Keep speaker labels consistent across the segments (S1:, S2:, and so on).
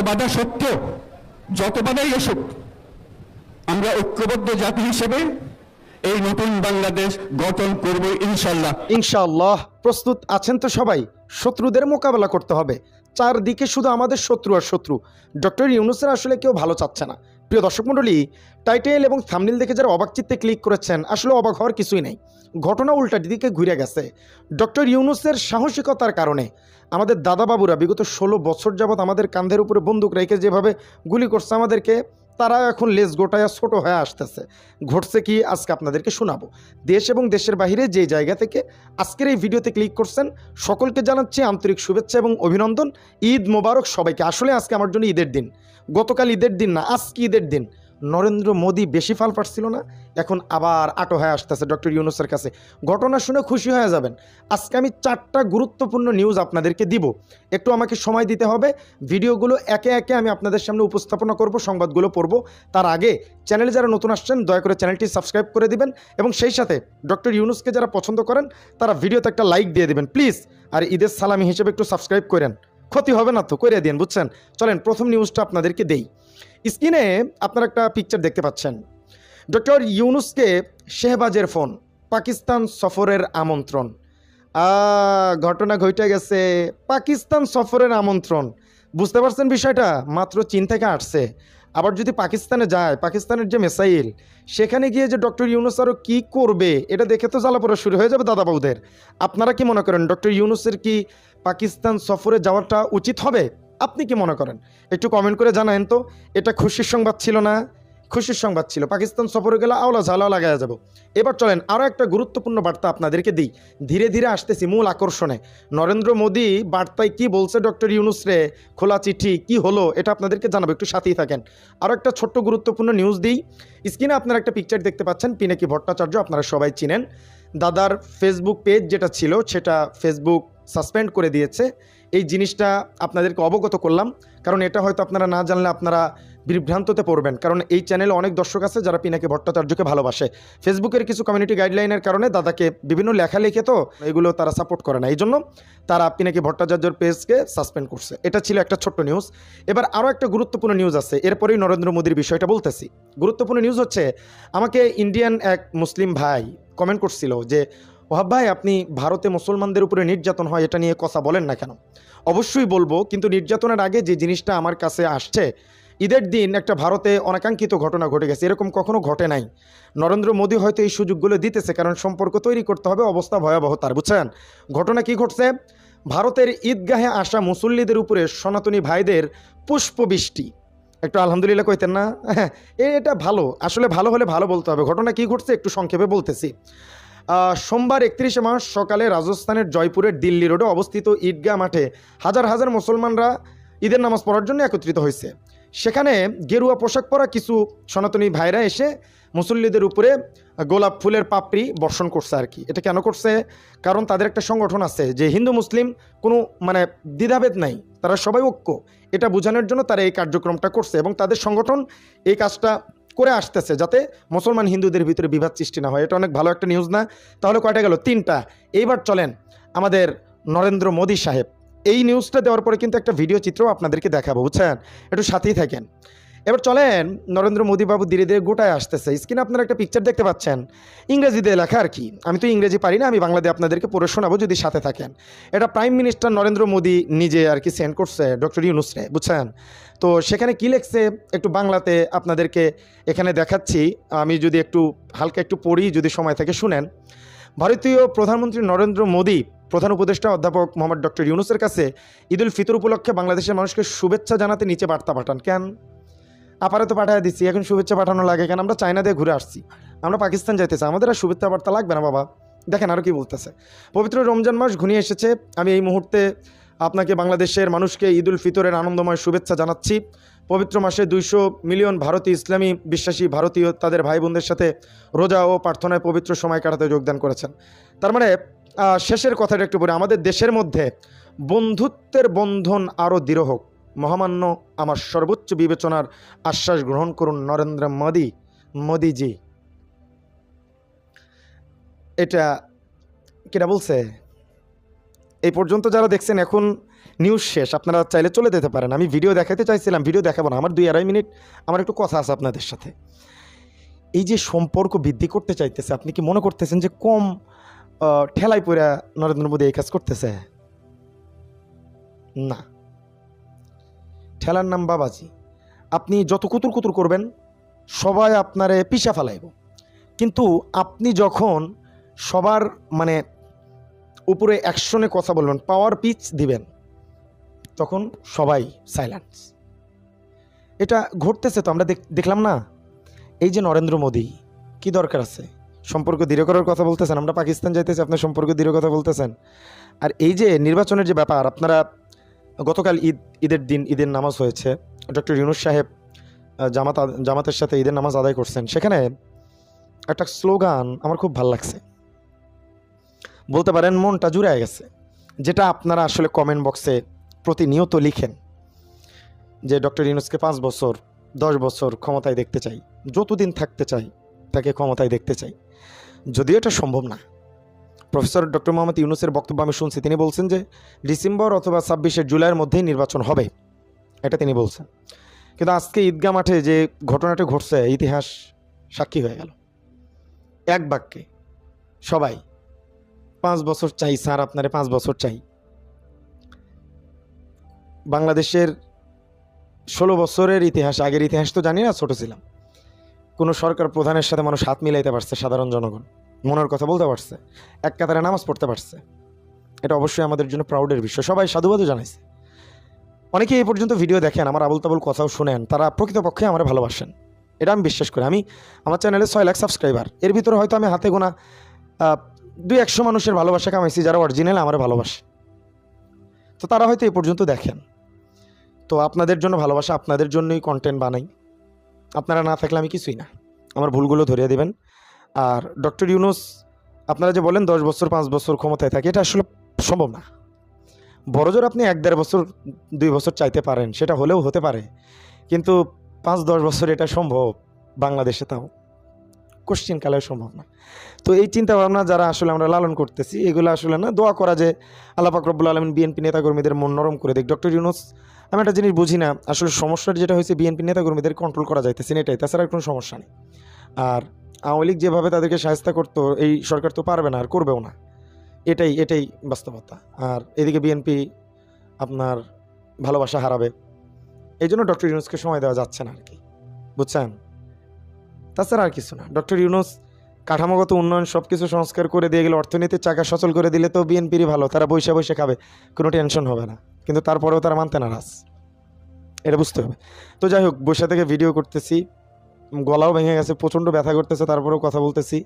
S1: বাধা সত্ত্বেও যত বাধাই আসুক আমরা ঐক্যবদ্ধ জাতি হিসেবে এই নতুন বাংলাদেশ গঠন করব ইনশাল্লাহ।
S2: ইনশাআল্লাহ। প্রস্তুত আছেন তো সবাই? শত্রুদের মোকাবেলা করতে হবে। চারদিকে শুধু আমাদের শত্রু আর শত্রু। ডক্টর ইউনূসের আসলে কেউ ভালো চাচ্ছে না। প্রিয় দর্শক মণ্ডলী, টাইটেল এবং থাম্বনেল দেখে যারা অবাক চিত্তে ক্লিক করেছেন, আসলে অবাক হওয়ার কিছুই নেই। ঘটনা উল্টা দিকে ঘুরে গেছে। ডক্টর ইউনূসের সাহসিকতার কারণে আমাদের দাদাবাবুরা বিগত 16 বছর যাবৎ আমাদের কাঁধের উপরে বন্দুক রেখে যেভাবে গুলি করছে আমাদেরকে, তারা এখন লেজ গোটায়া ছোট হয়ে আসতেছে। ঘটছে কি আজকে আপনাদেরকে শোনাবো। দেশ এবং দেশের বাইরে যে জায়গা থেকে আজকের এই ভিডিওতে ক্লিক করছেন সকলকে জানাচ্ছি আন্তরিক শুভেচ্ছা এবং অভিনন্দন। ঈদ মোবারক সবাইকে। আসলে আজকে আমার জন্য ঈদের দিন। গতকাল ঈদের দিন না, আজকে ঈদের দিন। নরেন্দ্র মোদী বেশি ফাল পাচ্ছিল না, এখন আবার আটো হয়ে আসতেছে ডক্টর ইউনূসের কাছে। ঘটনা শুনে খুশি হয়ে যাবেন। আজকে আমি 4টা গুরুত্বপূর্ণ নিউজ আপনাদেরকে দিব। একটু আমাকে সময় দিতে হবে। ভিডিওগুলো একে একে আমি আপনাদের সামনে উপস্থাপনা করব, সংবাদগুলো পড়ব। তার আগে চ্যানেলে যারা নতুন আসছেন দয়া করে চ্যানেলটি সাবস্ক্রাইব করে দিবেন এবং সেই সাথে ডক্টর ইউনূসকে যারা পছন্দ করেন তারা ভিডিওতে একটা লাইক দিয়ে দিবেন প্লিজ। আর ঈদের সালামি হিসেবে একটু সাবস্ক্রাইব করেন, ক্ষতি হবে না তো, করে দিন, বুঝছেন? চলেন প্রথম নিউজটা আপনাদেরকে দেই। স্ক্রিনে আপনারা একটা পিকচার দেখতে পাচ্ছেন। ডক্টর ইউনূসকে শেহবাজের ফোন, পাকিস্তান সফরের আমন্ত্রণ। ঘটনা ঘটে গেছে, পাকিস্তান সফরের আমন্ত্রণ। বুঝতে পারছেন বিষয়টা? মাত্র চীন থেকে আসছে। আবার যদি পাকিস্তানে যায়, পাকিস্তানের যে মিসাইল, সেখানে গিয়ে যে ডক্টর ইউনূস আরও কী করবে এটা দেখে তো জ্বালাপোড়া শুরু হয়ে যাবে দাদাবাবুদের। আপনারা কি মনে করেন ডক্টর ইউনূসের কি পাকিস্তান সফরে যাওয়াটা উচিত হবে? আপনি কি মনে করেন? একটু কমেন্ট করে জানায়েন তো। এটা খুশির সংবাদ ছিল না? খুশির সংবাদ ছিল। পাকিস্তান সফরে গেলে আওলা ঝালা লাগায়া যাব। এবার চলেন আরও একটা গুরুত্বপূর্ণ বার্তা আপনাদেরকে দিই। ধীরে ধীরে আসতেছি মূল আকর্ষণে। নরেন্দ্র মোদী বার্তায় কি বলছে ডক্টর ইউনূস রে, খোলা চিঠি কি হলো এটা আপনাদেরকে জানাবো, একটু সাথেই থাকেন। আরও একটা ছোট্ট গুরুত্বপূর্ণ নিউজ দিই। স্ক্রিনে আপনারা একটা পিকচার দেখতে পাচ্ছেন, পিনাকি ভট্টাচার্য, আপনারা সবাই চিনেন। দাদার ফেসবুক পেজ যেটা ছিল সেটা ফেসবুক সাসপেন্ড করে দিয়েছে। এই জিনিসটা আপনাদেরকে অবগত করলাম, কারণ এটা হয়তো আপনারা না জানলে আপনারা বিভ্রান্ততে পড়বেন। কারণ এই চ্যানেলে অনেক দর্শক আছে যারা পিনাকি ভট্টাচার্যকে ভালোবাসে। ফেসবুকের কিছু কমিউনিটি গাইডলাইনের কারণে দাদাকে বিভিন্ন লেখা লিখে তো এগুলো তারা সাপোর্ট করে না, এই জন্য তারা পিনাকি ভট্টাচার্যর পেজকে সাসপেন্ড করছে। এটা ছিল একটা ছোট্ট নিউজ। এবার আরও একটা গুরুত্বপূর্ণ নিউজ আছে, এরপরেই নরেন্দ্র মোদীর বিষয়টা বলতেছি। গুরুত্বপূর্ণ নিউজ হচ্ছে, আমাকে ইন্ডিয়ান এক মুসলিম ভাই কমেন্ট করছিল যে ওহাব ভাই, আপনি ভারতে মুসলমানদের উপরে নির্যাতন হয় এটা নিয়ে কথা বলেন না কেন? অবশ্যই বলবো, কিন্তু নির্যাতনের আগে যে জিনিসটা আমার কাছে আসছে, ঈদের দিন একটা ভারতে অনাকাঙ্ক্ষিত ঘটনা ঘটে গেছে, এরকম কখনো ঘটে নাই। নরেন্দ্র মোদী হয়তো এই সুযোগগুলো দিতেছে, কারণ সম্পর্ক তৈরি করতে হবে, অবস্থা ভয়াবহতার, বুঝছেন? ঘটনা কি ঘটছে? ভারতের ঈদগাহে আসা মুসল্লিদের উপরে সনাতনী ভাইদের পুষ্পবৃষ্টি। একটু আলহামদুলিল্লাহ কইতেন না? এটা ভালো, আসলে ভালো হলে ভালো বলতে হবে। ঘটনা কি ঘটছে একটু সংক্ষেপে বলতেছি। সোমবার 31শে মার্চ সকালে রাজস্থানের জয়পুরের দিল্লি রোডে অবস্থিত ঈদগাহ মাঠে হাজার হাজার মুসলমানরা ঈদের নামাজ পড়ার জন্য একত্রিত হয়েছে। সেখানে গেরুয়া পোশাক পরা কিছু সনাতনী ভাইরা এসে মুসল্লিদের উপরে গোলাপ ফুলের পাপড়ি বর্ষণ করছে আর কি। এটা কেন করছে? কারণ তাদের একটা সংগঠন আছে যে হিন্দু মুসলিম কোনো দ্বিধাভেদ নাই, তারা সবাই ঐক্য, এটা বোঝানোর জন্য তারা এই কার্যক্রমটা করছে এবং তাদের সংগঠন এই কাজটা করে আসতেছে যাতে মুসলমান হিন্দুদের ভিতরে বিভাদ সৃষ্টি না হয়। এটা অনেক ভালো একটা নিউজ না? তাহলে কয়টা গেল? 3টা। এইবার চলেন আমাদের নরেন্দ্র মোদী সাহেব, এই নিউজটা দেওয়ার পরে কিন্তু একটা ভিডিও চিত্রও আপনাদেরকে দেখাবো, বুঝছেন? একটু সাথেই থাকেন। এবার চলেন নরেন্দ্র মোদী বাবু ধীরে ধীরে গোটায় আসতেছে। স্ক্রিনে আপনারা একটা পিকচার দেখতে পাচ্ছেন, ইংরেজিতে লেখা আর কি। আমি তো ইংরেজি পারি না, আমি বাংলাতে আপনাদেরকে পড়ে শোনাবো যদি সাথে থাকেন। এটা প্রাইম মিনিস্টার নরেন্দ্র মোদী নিজে আর কি সেন্ড করছে ডক্টর ইউনূস রে, বুঝছেন? তো সেখানে কি লিখছে একটু বাংলাতে আপনাদেরকে এখানে দেখাচ্ছি। আমি যদি একটু হালকা একটু পড়ি, যদি সময় থেকে শুনেন। ভারতীয় প্রধানমন্ত্রী নরেন্দ্র মোদী প্রধান উপদেষ্টা অধ্যাপক মোহাম্মদ ডক্টর ইউনূসের কাছে ঈদ উল ফিতর উপলক্ষে বাংলাদেশের মানুষকে শুভেচ্ছা জানাতে নিচে বার্তা পাঠান। কেন? আপারে তো পাঠিয়ে দিচ্ছি, এখন শুভেচ্ছা পাঠানো লাগে কেন? আমরা চায়না দিয়ে ঘুরে আসছি, আমরা পাকিস্তান যাইতেছি, আমাদের আর শুভেচ্ছা বার্তা লাগবে না বাবা। দেখেন আরও কি বলতেছে। পবিত্র রমজান মাস ঘনিয়ে এসেছে, আমি এই মুহূর্তে আপনাকে বাংলাদেশের মানুষকে ঈদ উল ফিতরের আনন্দময় শুভেচ্ছা জানাচ্ছি। পবিত্র মাসে 200 মিলিয়ন ভারতীয় ইসলামী বিশ্বাসী ভারতীয় তাদের ভাই বোনদের সাথে রোজা ও প্রার্থনায় পবিত্র সময় কাটাতে যোগদান করেছেন। তার শেষের কথাটা একটু পরে, আমাদের দেশের মধ্যে বন্ধুত্বের বন্ধন আরও দৃঢ় হোক, মহামান্য আমার সর্বোচ্চ বিবেচনার আশ্বাস গ্রহণ করুন নরেন্দ্র মোদীজি। এটা কেটা বলছে? এই পর্যন্ত যারা দেখছেন এখন নিউজ শেষ, আপনারা চাইলে চলে যেতে পারেন। আমি ভিডিও দেখাতে চাইছিলাম, ভিডিও দেখাবো না, আমার 2-2.5 মিনিট আমার একটু কথা আছে আপনাদের সাথে। এই যে সম্পর্ক বৃদ্ধি করতে চাইতেছে, আপনি কি মনে করতেছেন যে কম ঠেলায় পড়া নরেন্দ্র মোদী এই কাজ করতেছে? না, ঠেলার নাম বাবাজি। আপনি যত কুতুর কুতুর করবেন সবাই আপনারে পিছা ফেলাইব, কিন্তু আপনি যখন সবার মানে উপরে অ্যাকশনে কথা বলবেন, পাওয়ার পিচ দিবেন, তখন সবাই সাইলেন্স। এটা ঘটতেছে তো, আমরা দেখলাম না? এই যে নরেন্দ্র মোদী, কি দরকার আছে? সম্পর্ক দৃঢ় করার কথা বলতেছেন, আমরা পাকিস্তান যাইতেছি, আপনার সম্পর্ক দৃঢ় কথা বলতেছেন। আর এই যে নির্বাচনের যে ব্যাপার, আপনারা গতকাল ঈদের দিন ঈদের নামাজ হয়েছে, ডক্টর ইউনূস সাহেব জামাতের সাথে ঈদের নামাজ আদায় করছেন। সেখানে একটা স্লোগান আমার খুব ভালো লাগছে, বলতে পারেন মনটা জুড়ে গেছে, যেটা আপনারা আসলে কমেন্ট বক্সে প্রতিনিয়ত লিখেন যে ডক্টর ইউনূসকে 5 বছর 10 বছর ক্ষমতায় দেখতে চাই, যতদিন থাকতে চাই তাকে ক্ষমতায় দেখতে চাই। যদিও এটা সম্ভব না। প্রফেসর ডক্টর মোহাম্মদ ইউনূসের বক্তব্য আমি শুনছি, তিনি বলছেন যে ডিসেম্বর অথবা 26শে জুলাইয়ের মধ্যেই নির্বাচন হবে, এটা তিনি বলছেন। কিন্তু আজকে ঈদগাহ মাঠে যে ঘটনাটি ঘটছে, ইতিহাস সাক্ষী হয়ে গেল। এক বাক্যে সবাই 5 বছর চাই স্যার, আপনারে 5 বছর চাই। বাংলাদেশের 16 বছরের ইতিহাস, আগের ইতিহাস তো জানি না, ছোট ছিলাম, কোনো সরকার প্রধানের সাথে মানুষ হাত মিলাইতে পারছে, সাধারণ জনগণ মনের কথা বলতে পারছে, এক কাতারে নামাজ পড়তে পারছে। এটা অবশ্যই আমাদের জন্য প্রাউডের বিষয়, সবাই সাধুবাদও জানাইছে। অনেকে এই পর্যন্ত ভিডিও দেখেন, আমার আবুল তাবুল কথাও শুনেন, তারা প্রকৃতপক্ষে আমার ভালোবাসেন, এটা আমি বিশ্বাস করি। আমার চ্যানেলে 6 লাখ সাবস্ক্রাইবার, এর ভিতরে হয়তো আমি হাতে গোনা 200-100 মানুষের ভালোবাসা কামাইছি যারা অরিজিনাল আমার ভালোবাসে, তো তারা হয়তো এই পর্যন্ত দেখেন। তো আপনাদের জন্য ভালোবাসা, আপনাদের জন্যই কন্টেন্ট বানাই, আপনারা না থাকলে আমি কিছুই না। আমার ভুলগুলো ধরিয়ে দেবেন। আর ডক্টর ইউনূস, আপনারা যে বলেন 10 বছর 5 বছর ক্ষমতায় থাকে, এটা আসলে সম্ভব না। বড়জোর আপনি 1-1.5 বছর 2 বছর চাইতে পারেন, সেটা হলেও হতে পারে, কিন্তু 5-10 বছর এটা সম্ভব বাংলাদেশে? তাও কোশ্চিন কালেও সম্ভব না। তো এই চিন্তা ভাবনা যারা আসলে আমরা লালন করতেছি, এগুলো আসলে না, দোয়া করা যে আল্লাহ পাক রব্বুল আলামিন বিএনপি নেতাকর্মীদের মন নরম করে দেখ। ডক্টর ইউনূস, আমি একটা জিনিস বুঝি না, আসলে সমস্যাটা যেটা হয়েছে বিএনপি নেতাকর্মীদের কন্ট্রোল করা যাইতেছে না, এটাই, তাছাড়া কোনো সমস্যা নেই। আর আওয়ামী লীগ যেভাবে তাদেরকে সাহায্য করতো, এই সরকার তো পারবে না আর করবেও না, এটাই বাস্তবতা। আর এদিকে বিএনপি আপনার ভালোবাসা হারাবে, এই জন্য ডক্টর ইউনূসকে সময় দেওয়া যাচ্ছে না আর কি, বুঝছেন? তাছাড়া আর কিছু না। ডক্টর ইউনূস কাঠামোগত উন্নয়ন সব কিছু সংস্কার করে দিয়ে গেলে, অর্থনীতির চাকা সচল করে দিলে তো বিএনপিরই ভালো, তারা বসে বসে খাবে, কোনো টেনশন হবে না। কিন্তু তারপরেও তারা মানতে নারাজ, এটা বুঝতে হবে। তো যাই হোক, বসে থেকে ভিডিও করতেছি, গলাও ভেঙে গেছে, প্রচণ্ড ব্যথা করতেছে, তারপরেও কথা বলতেছি।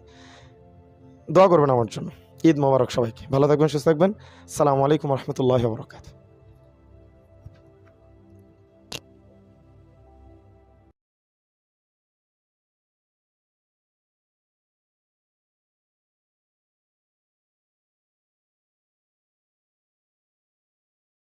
S2: দোয়া করবেন আমার জন্য। ঈদ মোবারক সবাইকে, ভালো থাকবেন, সুস্থ থাকবেন। আসসালামু আলাইকুম রহমতুল্লাহি ওয়া বারাকাতুহু।